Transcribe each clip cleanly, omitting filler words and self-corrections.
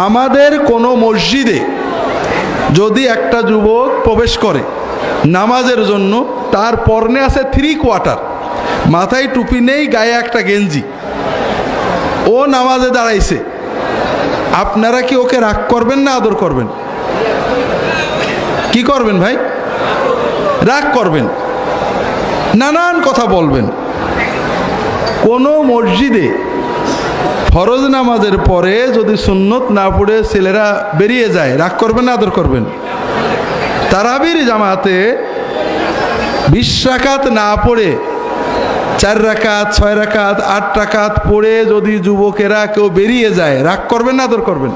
আমাদের কোনো মসজিদে যদি একটা যুবক প্রবেশ করে নামাজের জন্য, তার পরনে আছে 3/4, মাথায় টুপি নেই, গায়ে একটা গেঞ্জি, ও নামাজে দাঁড়াইছে, আপনারা কি ওকে রাগ করবেন না আদর করবেন? কি করবেন ভাই? রাগ করবেন, নানান কথা বলবেন। কোনো মসজিদে ফরজ নামাজের পরে যদি সুন্নত না পড়ে ছেলেরা বেরিয়ে যায়, রাগ করবেন না আদর করবেন? তারাবির জামাতে 20 রাকাত না পড়ে 4 রাকাত, 6 রাকাত, 8 রাকাত পড়ে যদি যুবকেরা কেউ বেরিয়ে যায়, রাগ করবেন না আদর করবেন?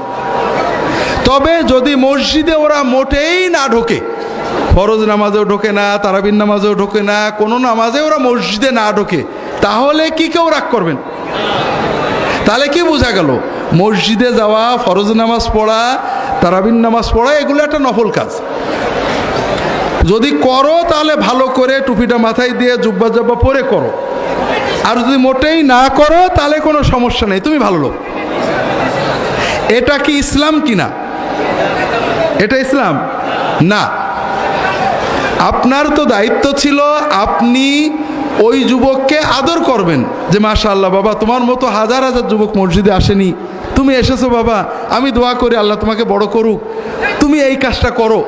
তবে যদি মসজিদে ওরা মোটেই না ঢোকে, ফরজ নামাজেও ঢোকে না, তারাবির নামাজেও ঢোকে না, কোনো নামাজে ওরা মসজিদে না ঢোকে, তাহলে কি কেউ রাগ করবেন? তাহলে কি বোঝা গেল? মসজিদে যাওয়া, ফরজ নামাজ পড়া, তারাবির নামাজ পড়া এগুলো একটা নফল কাজ। যদি করো তাহলে ভালো করে টুপিটা মাথায় দিয়ে জুব্বা জব্বা পরে করো, আর যদি মোটেই না করো তাহলে কোনো সমস্যা নেই, তুমি ভালো লোক। এটা কি ইসলাম কিনা? এটা ইসলাম না। আপনার তো দায়িত্ব ছিল আপনি ওই যুবককে আদর করবেন, যে মাশাআল্লাহ বাবা, তোমার মতো হাজার হাজার যুবক মসজিদে আসেনি, তুমি এসেছো বাবা, আমি দোয়া করি আল্লাহ তোমাকে বড় করুক, তুমি এই কাজটা করো।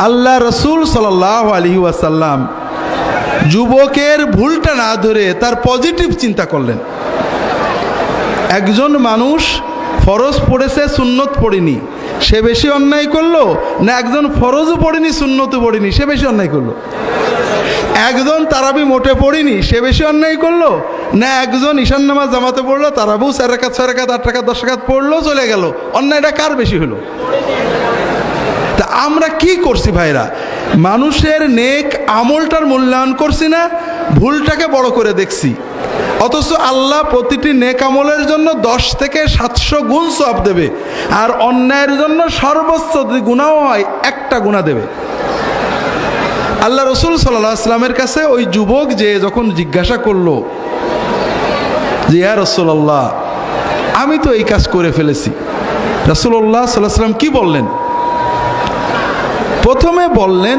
আল্লাহ রসুল সাল্লাল্লাহু আলাইহি ওয়াসাল্লাম যুবকের ভুলটা না ধরে তার পজিটিভ চিন্তা করলেন। একজন মানুষ ফরজ পড়েছে, সুন্নত পড়েনি, সে বেশি অন্যায় করলো, না একজন ফরজও পড়েনি সুন্নতও পড়েনি সে বেশি অন্যায় করলো? একজন তারাবি মোটে পড়িনি সে বেশি অন্যায় করলো, না একজন ঈশান নামাজ জামাতে পড়লো, তারাবিও 4 রাকাত, 6 রাকাত, 8 রাকাত, 10 রাকাত পড়লো, চলে গেল, অন্যায়টা কার বেশি হলো? তা আমরা কি করছি ভাইরা? মানুষের নেক আমলটার মূল্যায়ন করছি না, ভুলটাকে বড় করে দেখছি। অথচ আল্লাহ প্রতিটি নেক আমলের জন্য 10 থেকে 700 গুণ সওয়াব দেবে, আর অন্যায়ের জন্য সর্বোচ্চ যদি গুনাহ হয় 1টা গুনাহ দেবে। আল্লাহ রসুল সাল্লাল্লাহু আলাইহি ওয়াসাল্লামের কাছে ওই যুবক যে যখন জিজ্ঞাসা করলো যে ইয়া রাসূলুল্লাহ, আমি তো এই কাজ করে ফেলেছি, রাসূলুল্লাহ সাল্লাল্লাহু আলাইহি ওয়াসাল্লাম কি বললেন? প্রথমে বললেন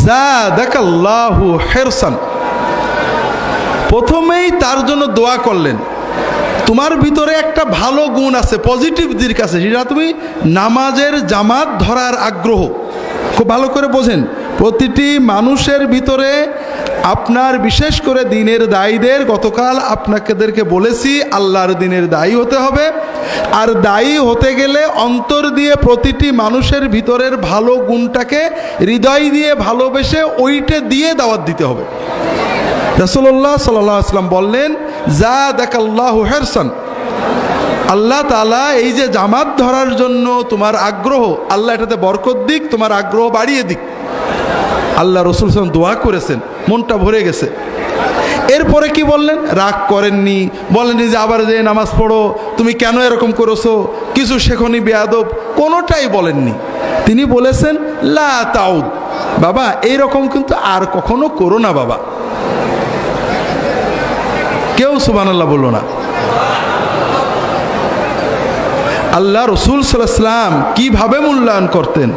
জাদাকাল্লাহু হিরসান, প্রথমেই তার জন্য দোয়া করলেন, তোমার ভিতরে একটা ভালো গুণ আছে, পজিটিভ দিক আছে, যেটা তুমি নামাজের জামাত ধরার আগ্রহ। খুব ভালো করে বোঝেন, প্রতিটি মানুষের ভিতরে আপনার, বিশেষ করে দিনের দায়ীদের, গতকাল আপনাদেরকে বলেছি আল্লাহর দিনের দায়ী হতে হবে, আর দায়ী হতে গেলে অন্তর দিয়ে প্রতিটি মানুষের ভিতরের ভালো গুণটাকে হৃদয় দিয়ে ভালোবেসে ওইটা দিয়ে দাওয়াত দিতে হবে। রাসূলুল্লাহ সাল্লাল্লাহু আলাইহি ওয়াসাল্লাম বললেন জাদাকাল্লাহু হিরসান, আল্লাহ তাআলা এই যে জামাত ধরার জন্য তোমার আগ্রহ, আল্লাহ এটাতে বরকত দিক, তোমার আগ্রহ বাড়িয়ে দিক। আল্লাহ রসুল সাল্লাল্লাহু আলাইহি ওয়াসাল্লাম দোয়া করেছেন, মনটা ভরে গেছে। এরপরে কি বললেন? রাগ করেননি, বলেননি যে আবার যে নামাজ পড়ো, তুমি কেন এরকম করেছো, কিছু শেখনি বেয়াদব, কোনোটাই বলেননি। তিনি বলেছেন লা তাউদ, বাবা এইরকম কিন্তু আর কখনো করো না বাবা। কেউ সুবহানাল্লাহ বলল না। আল্লাহ রসুল সাল্লাল্লাহু আলাইহি ওয়াসাল্লাম কিভাবে মূল্যায়ন করতেন?